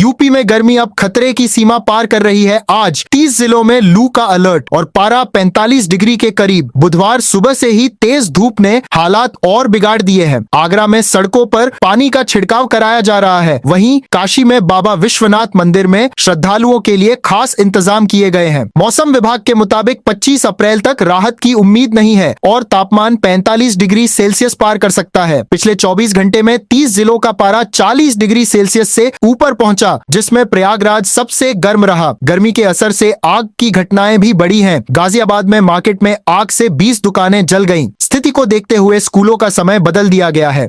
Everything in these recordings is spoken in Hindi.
यूपी में गर्मी अब खतरे की सीमा पार कर रही है। आज 30 जिलों में लू का अलर्ट और पारा 45 डिग्री के करीब। बुधवार सुबह से ही तेज धूप ने हालात और बिगाड़ दिए हैं। आगरा में सड़कों पर पानी का छिड़काव कराया जा रहा है। वहीं काशी में बाबा विश्वनाथ मंदिर में श्रद्धालुओं के लिए खास इंतजाम किए गए हैं। मौसम विभाग के मुताबिक 25 अप्रैल तक राहत की उम्मीद नहीं है और तापमान 45 डिग्री सेल्सियस पार कर सकता है। पिछले 24 घंटे में 30 जिलों का पारा 40 डिग्री सेल्सियस से ऊपर पहुंचा, जिसमें प्रयागराज सबसे गर्म रहा। गर्मी के असर से आग की घटनाएं भी बढ़ी हैं। गाजियाबाद में मार्केट में आग से 20 दुकानें जल गईं। स्थिति को देखते हुए स्कूलों का समय बदल दिया गया है।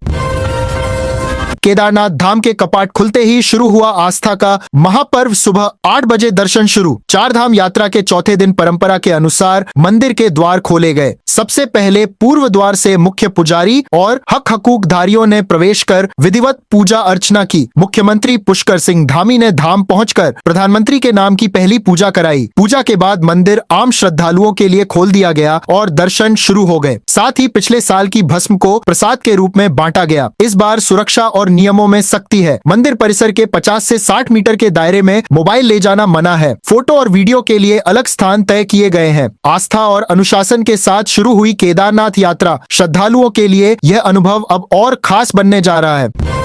केदारनाथ धाम के कपाट खुलते ही शुरू हुआ आस्था का महापर्व। सुबह 8 बजे दर्शन शुरू। 4 धाम यात्रा के चौथे दिन परंपरा के अनुसार मंदिर के द्वार खोले गए। सबसे पहले पूर्व द्वार से मुख्य पुजारी और हक हकूक धारियों ने प्रवेश कर विधिवत पूजा अर्चना की। मुख्यमंत्री पुष्कर सिंह धामी ने धाम पहुंचकर प्रधानमंत्री के नाम की पहली पूजा कराई। पूजा के बाद मंदिर आम श्रद्धालुओं के लिए खोल दिया गया और दर्शन शुरू हो गए। साथ ही पिछले साल की भस्म को प्रसाद के रूप में बांटा गया। इस बार सुरक्षा और नियमों में सख्ती है। मंदिर परिसर के 50 से 60 मीटर के दायरे में मोबाइल ले जाना मना है। फोटो और वीडियो के लिए अलग स्थान तय किए गए हैं। आस्था और अनुशासन के साथ शुरू हुई केदारनाथ यात्रा। श्रद्धालुओं के लिए यह अनुभव अब और खास बनने जा रहा है।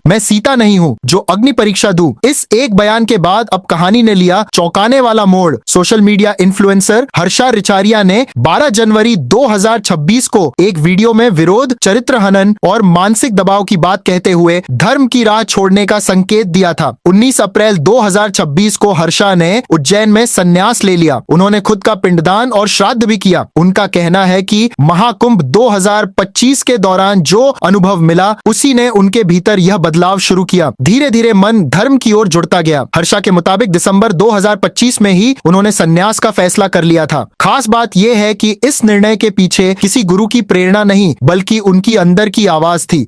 मैं सीता नहीं हूँ जो अग्नि परीक्षा दूं। इस एक बयान के बाद अब कहानी ने लिया चौंकाने वाला मोड़। सोशल मीडिया इन्फ्लुएंसर हर्षा रिचारिया ने 12 जनवरी 2026 को एक वीडियो में विरोध, चरित्र हनन और मानसिक दबाव की बात कहते हुए धर्म की राह छोड़ने का संकेत दिया था। 19 अप्रैल 2026 को हर्षा ने उज्जैन में संन्यास ले लिया। उन्होंने खुद का पिंडदान और श्राद्ध भी किया। उनका कहना है कि महाकुंभ 2025 के दौरान जो अनुभव मिला, उसी ने उनके भीतर यह बदलाव शुरू किया। धीरे धीरे मन धर्म की ओर जुड़ता गया। हर्षा के मुताबिक दिसंबर 2025 में ही उन्होंने संन्यास का फैसला कर लिया था। खास बात यह है कि इस निर्णय के पीछे किसी गुरु की प्रेरणा नहीं, बल्कि उनकी अंदर की आवाज थी।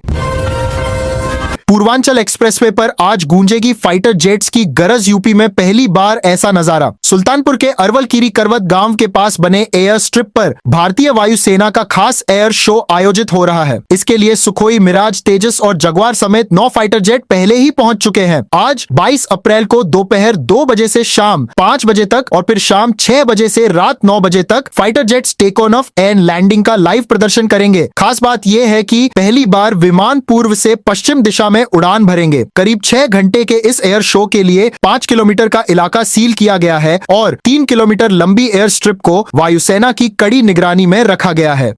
पूर्वांचल एक्सप्रेसवे पर आज गूंजेगी फाइटर जेट्स की गरज। यूपी में पहली बार ऐसा नजारा। सुल्तानपुर के अरवल कीरी करवत गांव के पास बने एयर स्ट्रिप पर भारतीय वायुसेना का खास एयर शो आयोजित हो रहा है। इसके लिए सुखोई, मिराज, तेजस और जगुआर समेत 9 फाइटर जेट पहले ही पहुंच चुके हैं। आज 22 अप्रैल को दोपहर 2 बजे से शाम 5 बजे तक और फिर शाम 6 बजे से रात 9 बजे तक fighter jets take on off and landing का लाइव प्रदर्शन करेंगे। खास बात यह है कि पहली बार विमान पूर्व से पश्चिम दिशा में उड़ान भरेंगे। करीब 6 घंटे के इस एयर शो के लिए 5 किलोमीटर का इलाका सील किया गया है और 3 किलोमीटर लंबी एयर स्ट्रिप को वायुसेना की कड़ी निगरानी में रखा गया है।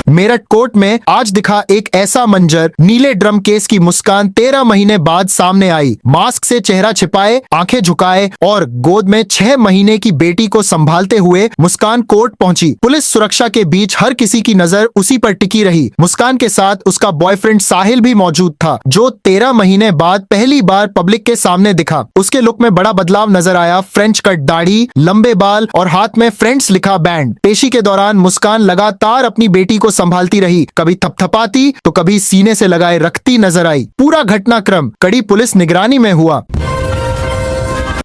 मेरठ कोर्ट में आज दिखा एक ऐसा मंजर। नीले ड्रम केस की मुस्कान 13 महीने बाद सामने आई। मास्क से चेहरा छिपाए, आंखें झुकाए और गोद में 6 महीने की बेटी को संभालते हुए मुस्कान कोर्ट पहुंची। पुलिस सुरक्षा के बीच हर किसी की नजर उसी पर टिकी रही। मुस्कान के साथ उसका बॉयफ्रेंड साहिल भी मौजूद था, जो 13 महीने बाद पहली बार पब्लिक के सामने दिखा। उसके लुक में बड़ा बदलाव नजर आया। फ्रेंच कट दाढ़ी, लंबे बाल और हाथ में फ्रेंड्स लिखा बैंड। पेशी के दौरान मुस्कान लगातार अपनी बेटी को संभालती रही। कभी थपथपाती तो कभी सीने से लगाए रखती नजर आई। पूरा घटनाक्रम कड़ी पुलिस निगरानी में हुआ।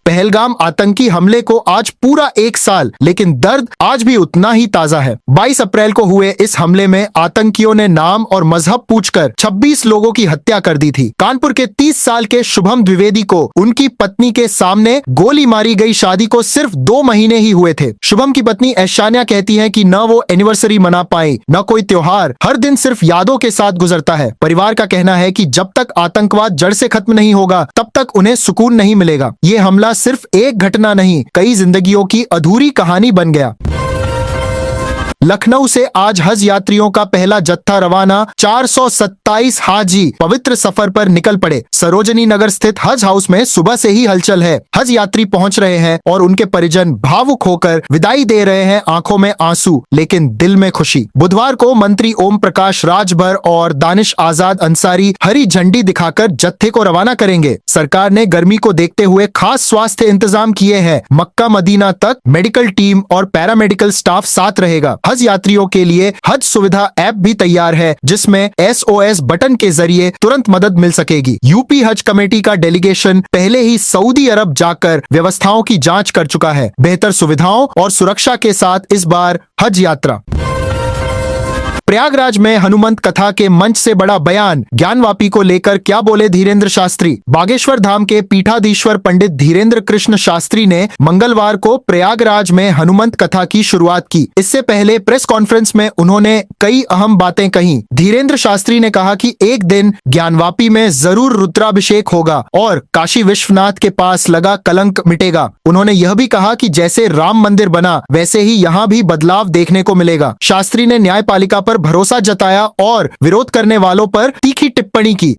पहलगाम आतंकी हमले को आज पूरा 1 साल, लेकिन दर्द आज भी उतना ही ताजा है। 22 अप्रैल को हुए इस हमले में आतंकियों ने नाम और मजहब पूछकर 26 लोगों की हत्या कर दी थी। कानपुर के 30 साल के शुभम द्विवेदी को उनकी पत्नी के सामने गोली मारी गई। शादी को सिर्फ 2 महीने ही हुए थे। शुभम की पत्नी ऐशानिया कहती है कि न वो एनिवर्सरी मना पाई, न कोई त्योहार। हर दिन सिर्फ यादों के साथ गुजरता है। परिवार का कहना है कि जब तक आतंकवाद जड़ से खत्म नहीं होगा, तब तक उन्हें सुकून नहीं मिलेगा। ये हमला सिर्फ एक घटना नहीं, कई जिंदगियों की अधूरी कहानी बन गया। लखनऊ से आज हज यात्रियों का पहला जत्था रवाना। 427 हाजी पवित्र सफर पर निकल पड़े। सरोजनी नगर स्थित हज हाउस में सुबह से ही हलचल है। हज यात्री पहुंच रहे हैं और उनके परिजन भावुक होकर विदाई दे रहे हैं। आंखों में आंसू, लेकिन दिल में खुशी। बुधवार को मंत्री ओम प्रकाश राजभर और दानिश आजाद अंसारी हरी झंडी दिखाकर जत्थे को रवाना करेंगे। सरकार ने गर्मी को देखते हुए खास स्वास्थ्य इंतजाम किए हैं। मक्का मदीना तक मेडिकल टीम और पैरामेडिकल स्टाफ साथ रहेगा। हज यात्रियों के लिए हज सुविधा ऐप भी तैयार है, जिसमें SOS बटन के जरिए तुरंत मदद मिल सकेगी। यूपी हज कमेटी का डेलीगेशन पहले ही सऊदी अरब जाकर व्यवस्थाओं की जांच कर चुका है। बेहतर सुविधाओं और सुरक्षा के साथ इस बार हज यात्रा। प्रयागराज में हनुमंत कथा के मंच से बड़ा बयान, ज्ञानवापी को लेकर क्या बोले धीरेन्द्र शास्त्री। बागेश्वर धाम के पीठाधीश्वर पंडित धीरेन्द्र कृष्ण शास्त्री ने मंगलवार को प्रयागराज में हनुमंत कथा की शुरुआत की। इससे पहले प्रेस कॉन्फ्रेंस में उन्होंने कई अहम बातें कही। धीरेन्द्र शास्त्री ने कहा कि एक दिन ज्ञानवापी में जरूर रुद्राभिषेक होगा और काशी विश्वनाथ के पास लगा कलंक मिटेगा। उन्होंने यह भी कहा कि जैसे राम मंदिर बना वैसे ही यहाँ भी बदलाव देखने को मिलेगा। शास्त्री ने न्यायपालिका पर भरोसा जताया और विरोध करने वालों पर तीखी टिप्पणी की।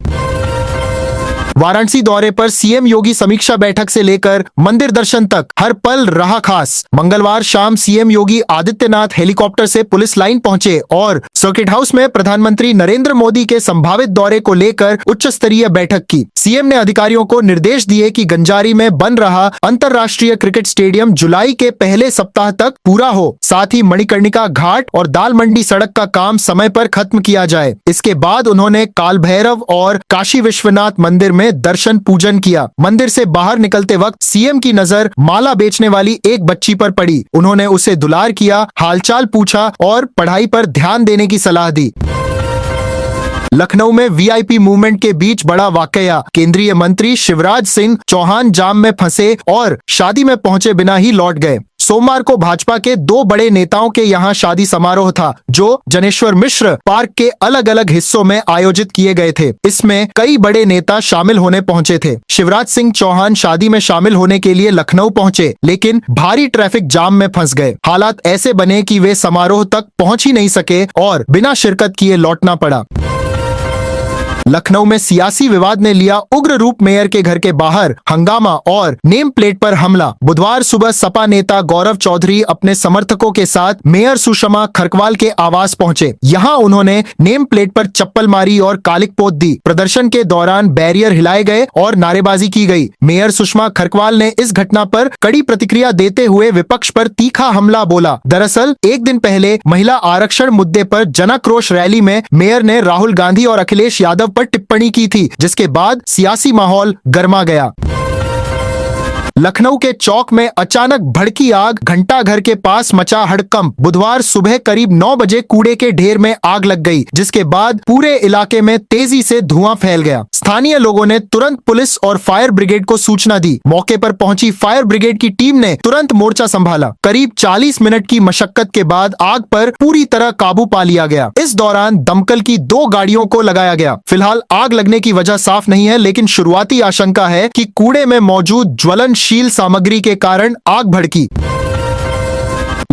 वाराणसी दौरे पर सीएम योगी समीक्षा बैठक से लेकर मंदिर दर्शन तक हर पल रहा खास। मंगलवार शाम सीएम योगी आदित्यनाथ हेलीकॉप्टर से पुलिस लाइन पहुंचे और सर्किट हाउस में प्रधानमंत्री नरेंद्र मोदी के संभावित दौरे को लेकर उच्च स्तरीय बैठक की। सीएम ने अधिकारियों को निर्देश दिए कि गंजारी में बन रहा अंतर्राष्ट्रीय क्रिकेट स्टेडियम जुलाई के पहले सप्ताह तक पूरा हो, साथ ही मणिकर्णिका घाट और दाल मंडी सड़क का काम समय पर खत्म किया जाए। इसके बाद उन्होंने काल भैरव और काशी विश्वनाथ मंदिर में दर्शन पूजन किया। मंदिर से बाहर निकलते वक्त सीएम की नजर माला बेचने वाली एक बच्ची पर पड़ी। उन्होंने उसे दुलार किया, हालचाल पूछा और पढ़ाई पर ध्यान देने की सलाह दी। लखनऊ में वीआईपी मूवमेंट के बीच बड़ा वाकया। केंद्रीय मंत्री शिवराज सिंह चौहान जाम में फंसे और शादी में पहुंचे बिना ही लौट गए। सोमवार को भाजपा के दो बड़े नेताओं के यहां शादी समारोह था, जो जनेश्वर मिश्र पार्क के अलग अलग हिस्सों में आयोजित किए गए थे। इसमें कई बड़े नेता शामिल होने पहुंचे थे। शिवराज सिंह चौहान शादी में शामिल होने के लिए लखनऊ पहुंचे, लेकिन भारी ट्रैफिक जाम में फंस गए। हालात ऐसे बने कि वे समारोह तक पहुंच ही नहीं सके और बिना शिरकत किए लौटना पड़ा। लखनऊ में सियासी विवाद ने लिया उग्र रूप। मेयर के घर के बाहर हंगामा और नेम प्लेट पर हमला। बुधवार सुबह सपा नेता गौरव चौधरी अपने समर्थकों के साथ मेयर सुषमा खरकवाल के आवास पहुंचे। यहां उन्होंने नेम प्लेट पर चप्पल मारी और कालिक पोत दी। प्रदर्शन के दौरान बैरियर हिलाए गए और नारेबाजी की गई। मेयर सुषमा खरकवाल ने इस घटना पर कड़ी प्रतिक्रिया देते हुए विपक्ष पर तीखा हमला बोला। दरअसल एक दिन पहले महिला आरक्षण मुद्दे पर जनाक्रोश रैली में मेयर ने राहुल गांधी और अखिलेश यादव पर टिप्पणी की थी, जिसके बाद सियासी माहौल गर्मा गया। लखनऊ के चौक में अचानक भड़की आग, घंटा घर के पास मचा हड़कंप। बुधवार सुबह करीब 9 बजे कूड़े के ढेर में आग लग गई, जिसके बाद पूरे इलाके में तेजी से धुआं फैल गया। स्थानीय लोगों ने तुरंत पुलिस और फायर ब्रिगेड को सूचना दी। मौके पर पहुंची फायर ब्रिगेड की टीम ने तुरंत मोर्चा संभाला। करीब 40 मिनट की मशक्कत के बाद आग पर पूरी तरह काबू पा लिया गया। इस दौरान दमकल की 2 गाड़ियों को लगाया गया। फिलहाल आग लगने की वजह साफ नहीं है, लेकिन शुरुआती आशंका है कि कूड़े में मौजूद ज्वलनशील सामग्री के कारण आग भड़की।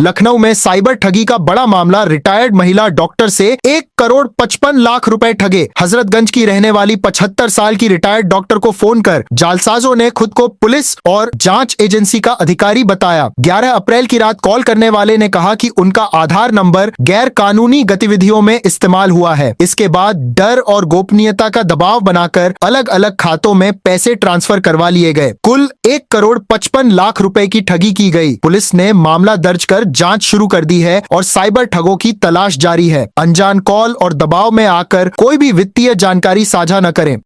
लखनऊ में साइबर ठगी का बड़ा मामला। रिटायर्ड महिला डॉक्टर से 1,55,00,000 रुपए ठगे। हजरतगंज की रहने वाली 75 साल की रिटायर्ड डॉक्टर को फोन कर जालसाजों ने खुद को पुलिस और जांच एजेंसी का अधिकारी बताया। 11 अप्रैल की रात कॉल करने वाले ने कहा कि उनका आधार नंबर गैर कानूनी गतिविधियों में इस्तेमाल हुआ है। इसके बाद डर और गोपनीयता का दबाव बनाकर अलग अलग खातों में पैसे ट्रांसफर करवा लिए गए। कुल 1,55,00,000 रुपए की ठगी की गई। पुलिस ने मामला दर्ज कर जांच शुरू कर दी है और साइबर ठगों की तलाश जारी है। अनजान कॉल और दबाव में आकर कोई भी वित्तीय जानकारी साझा न करें।